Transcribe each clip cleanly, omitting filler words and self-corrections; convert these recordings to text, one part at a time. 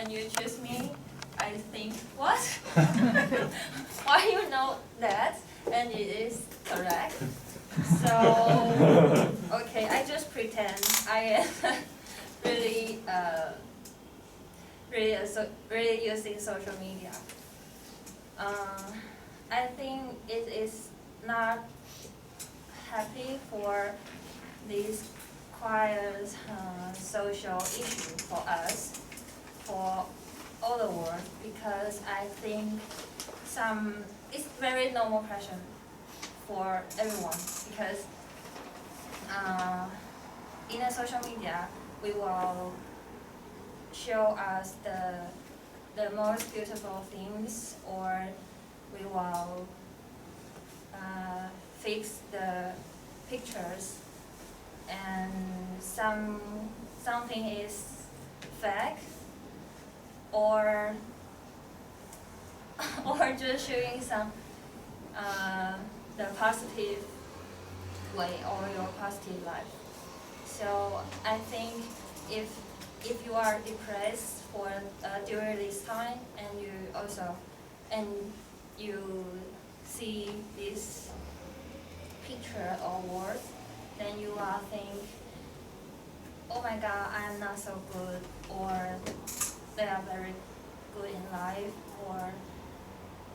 when you choose me, I think, what? Why you know that? And it is correct. So, okay, I just pretend I am really, really using social media. I think it is not happy for this quite social issue for us, for all the world, because I think it's very normal question for everyone, because in a social media we will show us the most beautiful things, or we will fix the pictures, and something is fake, or or just showing some the positive way or your positive life. So I think if you are depressed for during this time, and you see this picture or words, then you will think, oh my God, I am not so good, or they are very good in life, or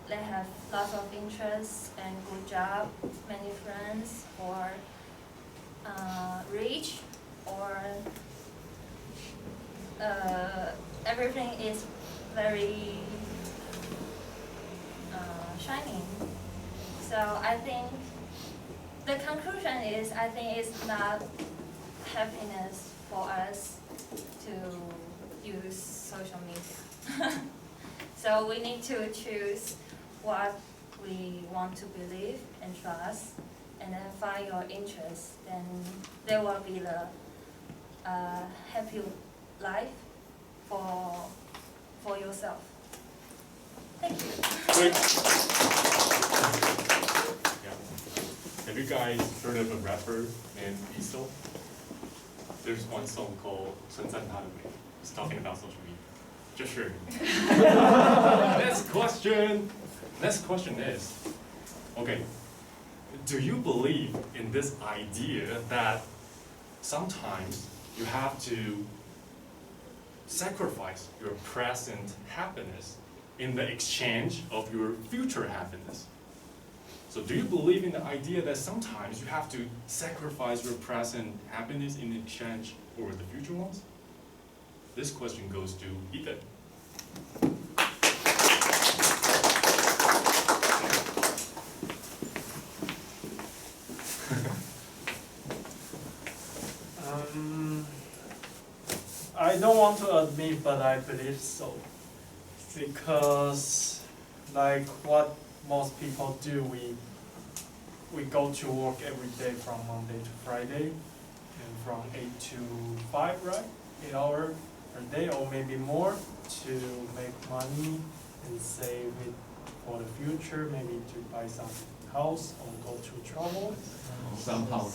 they have lots of interests and good job, many friends, or rich, or everything is very shining. So I think the conclusion is, I think it's not happiness for us to use social media. So we need to choose what we want to believe and trust, and then find your interests. Then there will be the happy life for yourself. Thank you. Great. Yeah. Have you guys heard of a rapper named Diesel? There's one song called 存在他的美. It's talking about social media. Just sure. Next question is, okay, do you believe in this idea that sometimes you have to sacrifice your present happiness in the exchange of your future happiness? So do you believe in the idea that sometimes you have to sacrifice your present happiness in exchange for the future ones? This question goes to Ethan. I don't want to admit, but I believe so. Because like what most people do, we go to work every day from Monday to Friday, and from 8 to 5, right? 8 hours per day, or maybe more, to make money and save it for the future, maybe to buy some house or go to travel. Some house.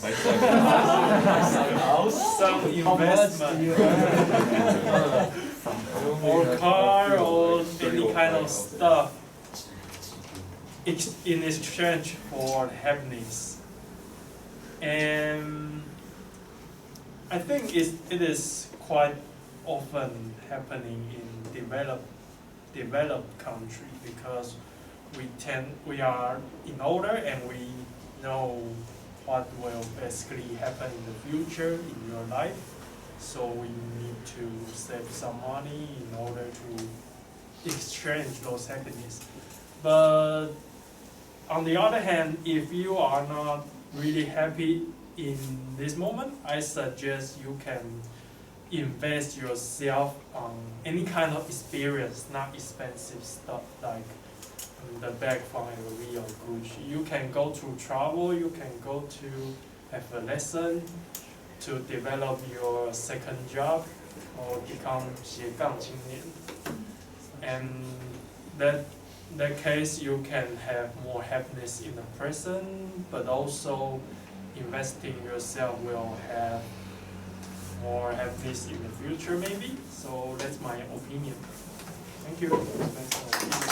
Some investment. Or car, or any kind of stuff in exchange for happiness. And I think it is quite often happening in developed country, because we are in order and we know what will basically happen in the future in your life. So we need to save some money in order to exchange those happiness. But on the other hand, if you are not really happy in this moment, I suggest you can invest yourself on any kind of experience, not expensive stuff like the bag from LV or Gucci. You can go to travel, you can go to have a lesson, to develop your second job, or become 斜杠青年. And that case, you can have more happiness in the present, but also investing yourself will have more happiness in the future maybe. So that's my opinion. Thank you. That's my opinion.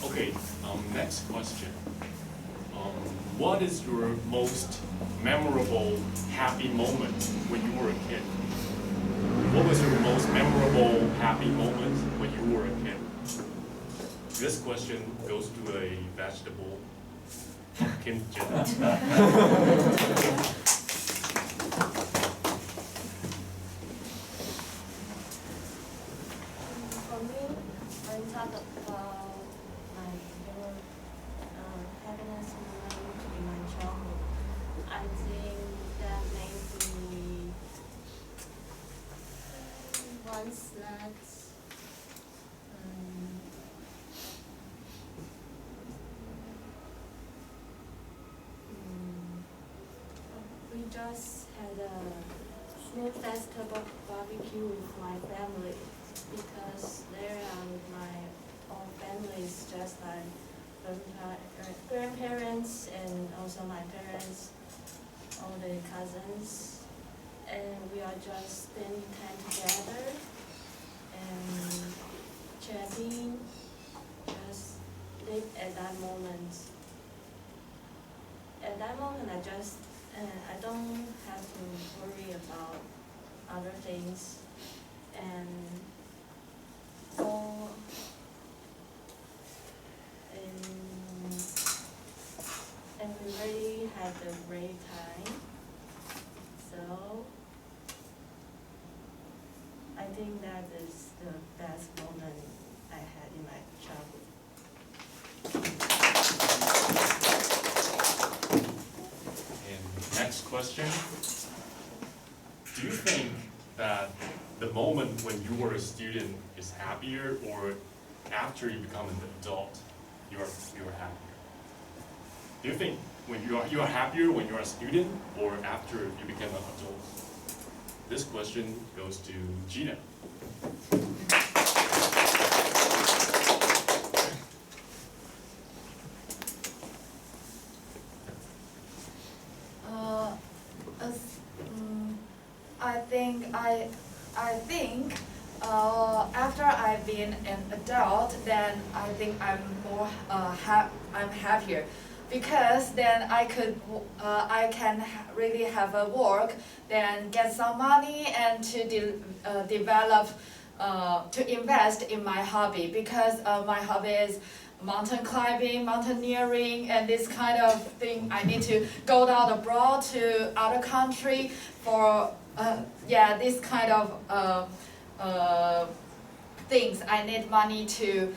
Okay, next question. What is your most memorable happy moment when you were a kid? What was your most memorable happy moment when you were a kid? This question goes to a vegetable pumpkin Jenna. For me, when talk about my favorite happiness moment in my childhood, I think that maybe once that we just had a small festival barbecue with my family because there my whole family is just like grandparents and also my parents, all the cousins, and we are just spending time together and chatting, just live at that moment. At that moment, I don't have to worry about other things, and so and we really had a great time. So I think that is the best moment I had in my childhood. And next question. Do you think that the moment when you were a student is happier, or after you become an adult, you're happier? Do you think when you are happier when you're a student, or after you become an adult? This question goes to Gina. I think after I've been an adult, then I think I'm more I'm happier, because then I can really have a work, then get some money and to develop to invest in my hobby, because my hobby is mountain climbing, mountaineering, and this kind of thing. I need to go down abroad to other country for this kind of things. I need money to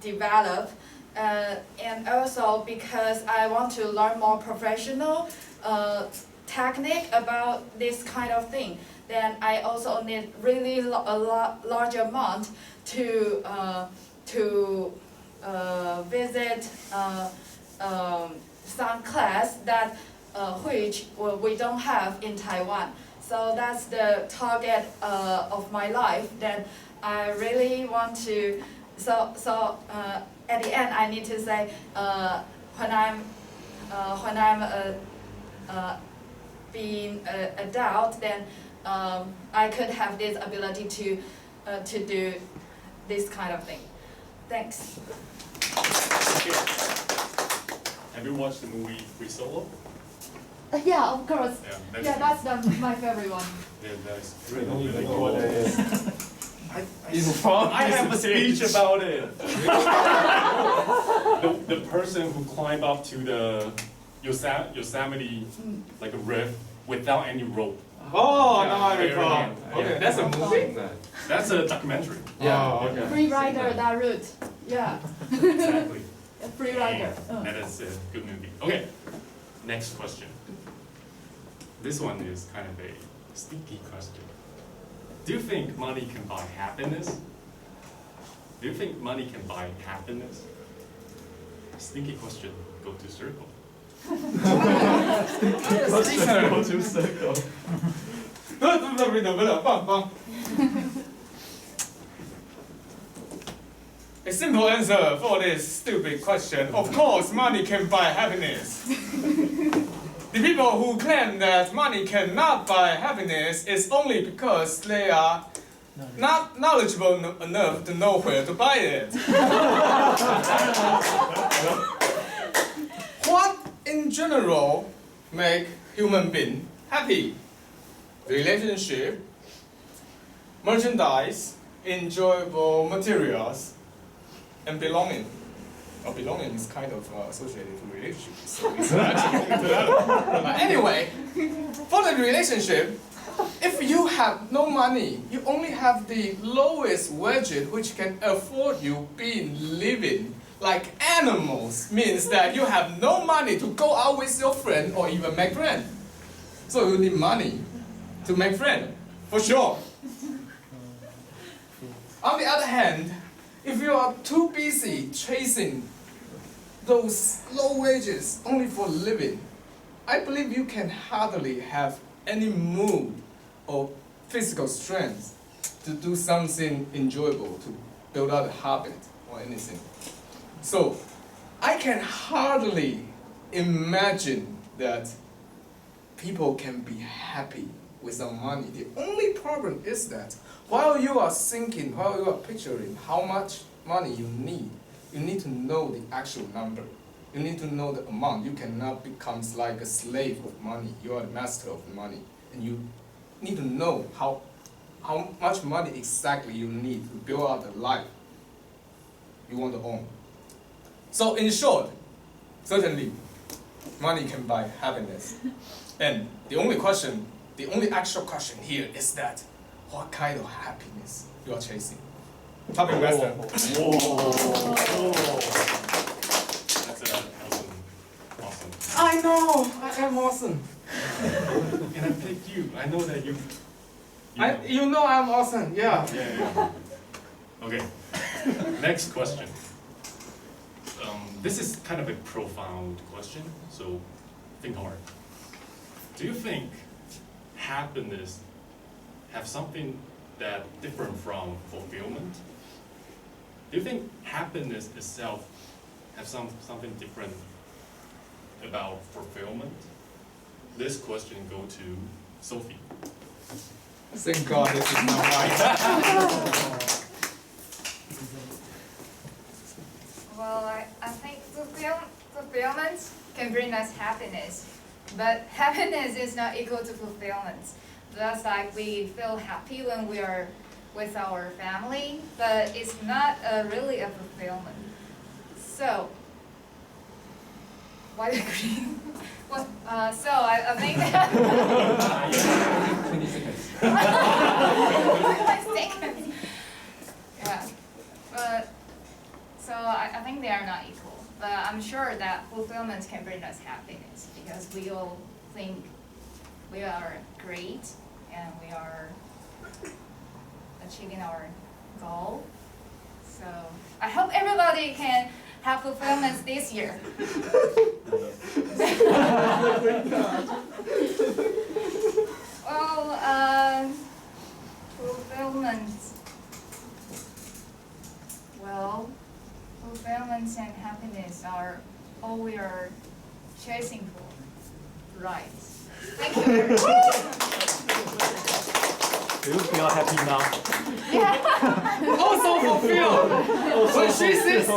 develop, and also because I want to learn more professional technique about this kind of thing. Then I also need really a large amount to visit some class that which we don't have in Taiwan. So that's the target of my life. Then I really want to. So at the end, I need to say when I'm being an adult, then I could have this ability to do this kind of thing. Thanks. Okay. Have you watched the movie Free Solo? Yeah, of course. Yeah, that's my favorite one. Yeah, that's I really, don't even really know cool. what it is. I have a speech about it. the person who climbed up to the Yosemite like a rift without any rope. Oh, Yeah, now I very recall. good. Okay, Yeah. that's a movie. That's a documentary. Yeah, okay. Free rider that route. Yeah. Exactly. Free rider. That is a good movie. Okay, next question. This one is kind of a sneaky question. Do you think money can buy happiness? Do you think money can buy happiness? Sneaky question. Go to circle. Go to circle. 棒棒。A simple answer for this stupid question. Of course, money can buy happiness. The people who claim that money cannot buy happiness is only because they are not knowledgeable enough to know where to buy it. What in general make human being happy? Relationship, merchandise, enjoyable materials, and belonging. Well, belonging is kind of associated to relationships, so it's actually anyway, for the relationship, if you have no money, you only have the lowest wages which can afford you being living like animals, means that you have no money to go out with your friend or even make friends. So you need money to make friends, for sure. On the other hand, if you are too busy chasing those low wages only for living, I believe you can hardly have any mood or physical strength to do something enjoyable, to build out a habit or anything. So I can hardly imagine that people can be happy without money. The only problem is that while you are thinking, while you are picturing how much money you need to know the actual number. You need to know the amount. You cannot become like a slave of money. You are the master of money. And you need to know how much money exactly you need to build out the life you want to own. So in short, certainly, money can buy happiness. And the only actual question here is that, what kind of happiness you are chasing? Topic master. That's awesome. I know, I am awesome. And I picked you. I know that you You know I'm awesome, yeah. Yeah. Okay. Next question. This is kind of a profound question, so think hard. Do you think happiness have something that different from fulfillment? Do you think happiness itself have something different about fulfillment? This question go to Sophie. Thank God this is not right. Well, I think fulfillment can bring us happiness, but happiness is not equal to fulfillment. Just like we feel happy when we are with our family, but it's not really a fulfillment. So, why agree? Well, so I think that 20 seconds. seconds. Yeah, but so I think they are not equal. But I'm sure that fulfillment can bring us happiness because we all think we are great and we are achieving our goal. So I hope everybody can have fulfillment this year. Well, fulfillment. Well, fulfillment and happiness are all we are chasing for. Right. Thank you very much. Do you feel happy now? Yeah. Also fulfilled.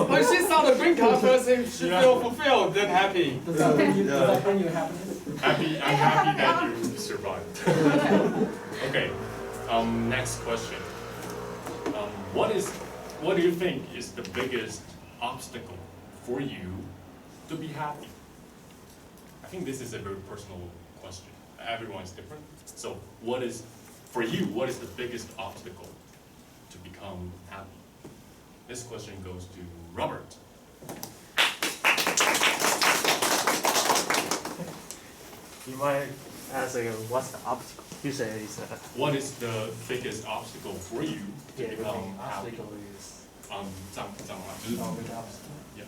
When she saw the green card person, she feel fulfilled, then happy. Does that bring you happiness? I'm happy that you survived. Okay. Next question. What do you think is the biggest obstacle for you to be happy? I think this is a very personal question. Everyone is different. So for you, what is the biggest obstacle to become happy? This question goes to Robert. You might ask what's the obstacle? You say it's What is the biggest obstacle for you to become happy? obstacle is 障碍，就是 which obstacle? Yeah.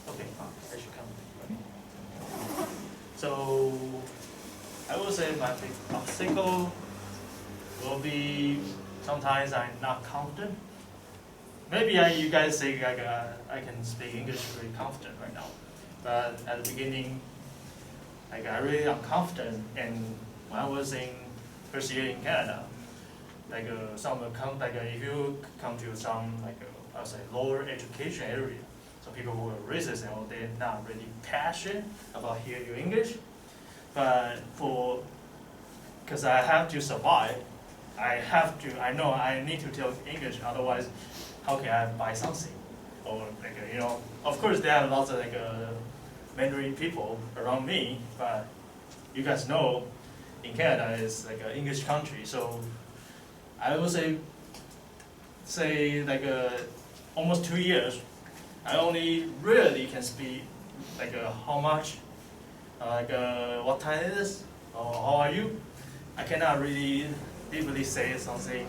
Okay, I should come. So I will would say my big obstacle will be sometimes I'm not confident. Maybe you guys say like, I can speak English very confident right now, but at the beginning, like I really am confident. And when I was in first year in Canada, like if you come to some I would say lower education area, so people who are racist and all, they're not really passionate about hearing your English. But because I have to survive, I know I need to tell English, otherwise how can I buy something? Or of course there are lots of Mandarin people around me, but you guys know in Canada is like an English country, so I would say almost 2 years, I only really can speak how much, what time it is, or how are you? I cannot really deeply say something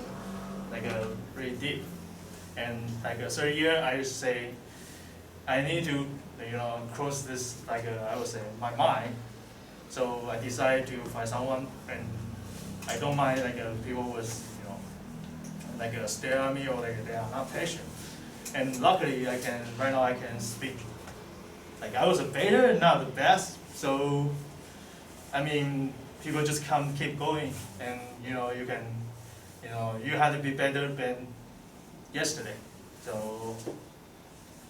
really deep. And third year, I say I need to cross this I would say my mind. So I decided to find someone, and I don't mind people with stare at me or they are not patient. And luckily right now I can speak. I was a better, not the best. So I mean people just keep going, and you can you have to be better than yesterday.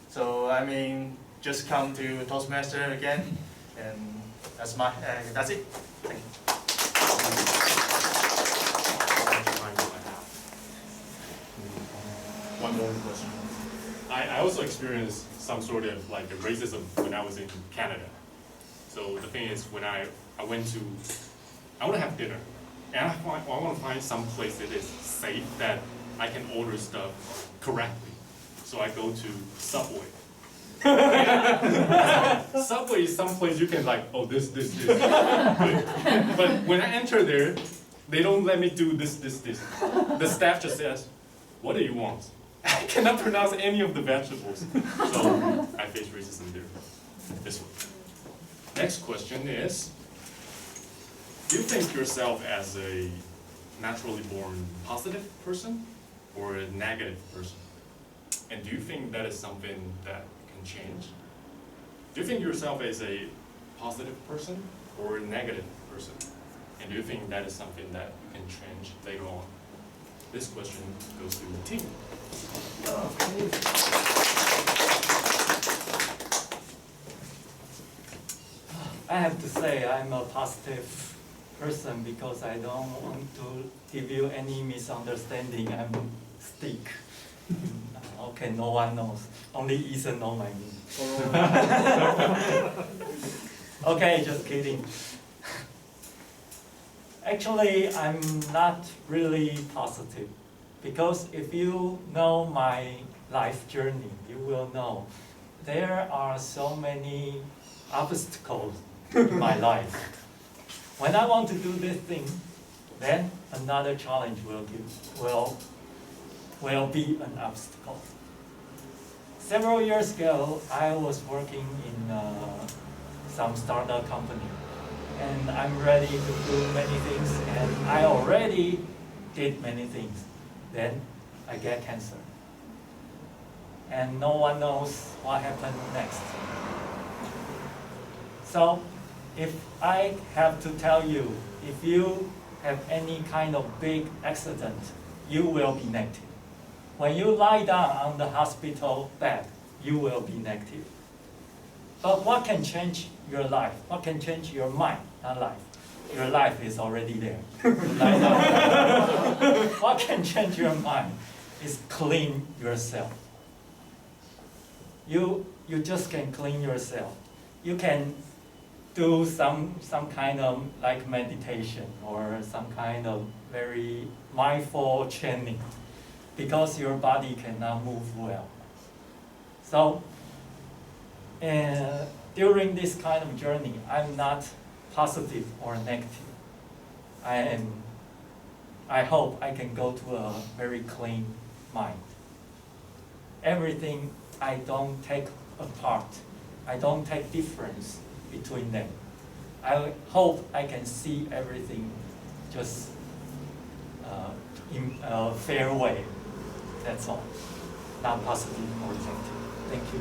So I mean just come to Toastmaster again, and that's it. Thank you. One more question. I also experienced some sort of racism when I was in Canada. So the thing is, when I want to have dinner, and I want to find some place that is safe, that I can order stuff correctly. So I go to Subway. Subway is some place you can this. But when I enter there, they don't let me do this. The staff just says, "What do you want?" I cannot pronounce any of the vegetables. So I face racism there. This one. Next question is, do you think yourself as a naturally born positive person or a negative person? And do you think that is something that can change? Do you think yourself as a positive person or a negative person? And do you think that is something that you can change later on? This question goes to the team. I have to say I'm a positive person because I don't want to give you any misunderstanding. I'm stick. Okay, no one knows. Only Ethan knows my name. Okay, just kidding. Actually, I'm not really positive because if you know my life journey, you will know there are so many obstacles in my life. When I want to do this thing, then another challenge will be an obstacle. Several years ago, I was working in some startup company, and I'm ready to do many things, and I already did many things. Then I get cancer, and no one knows what happened next. So if I have to tell you, if you have any kind of big accident, you will be negative. When you lie down on the hospital bed, you will be negative. But what can change your life? What can change your mind? Not life. Your life is already there. You lie down. What can change your mind is clean yourself. You just can clean yourself. You can do some kind of meditation or some kind of very mindful training because your body cannot move well. So during this kind of journey, I'm not positive or negative. I hope I can go to a very clean mind. Everything I don't take apart. I don't take difference between them. I hope I can see everything just in a fair way. That's all. Not positive or negative. Thank you.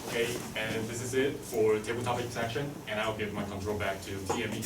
Okay, and this is it for table topic section, and I'll give my control back to TME.